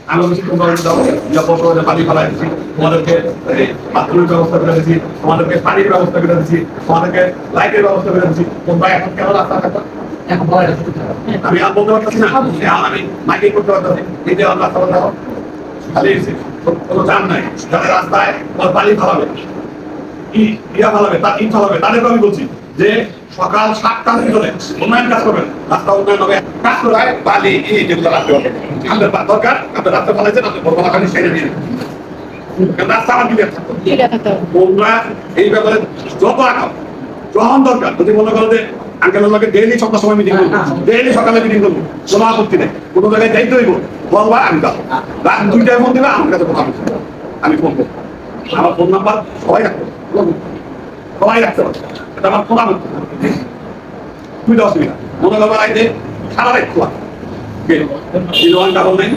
আমি বলছি তোমরা দাও নিরাপদ পানি ফেলাই দিচ্ছি, তোমাদেরকে বাথরুমের ব্যবস্থা করে দিচ্ছি, তোমাদেরকে পানির ব্যবস্থা করে দিচ্ছি, তোমাদেরকে লাইটের ব্যবস্থা করে দিচ্ছি, তোমরা এখন কেন রাস্তা থাকবা? আমি আর বলতে পারতেছি না, এখন আমি মাইকিং করতে পারতেছি, এই যে রাস্তা বন্ধ খালি কোনো জাম নাই, যাদের রাস্তায় পানি ফেলাবে ইয়া ফেলাবে তার ইট ফেলাবে তাদেরকে আমি বলছি যে সকাল 7টার ভিতরে উন্নয়ন কাজ করবেন, রাস্তা উন্নয়ন হবে, কাজ করে বালি যেগুলো রাখতে হবে আপনার দরকার, আপনার রাস্তা ফেলাইছেন আপনি বড় খালি সেরে দিয়ে রাস্তা আমার দিকে তোমরা এই ব্যাপারে যত আগাম যখন দরকার যদি মনে করো যে আঙ্কেল আমাকে ডেইলি সন্ধ্যার সময় মিটিং করবো, ডেইলি সকালে মিটিং করবো, কোনো আপত্তি নেই, কোনো জায়গায় যাইতে হইব বলবা আমি যাবো, রাত 2টায় ফোন দিবে আমার কাছে কথা আমি ফোন করবো, আমার ফোন নাম্বার সবাই রাখতে সবাই রাখতে পারবে, এটা আমার ফোন আমার দুইটা অসুবিধা মনে করবার আইতে সারা রাত খোলা 0199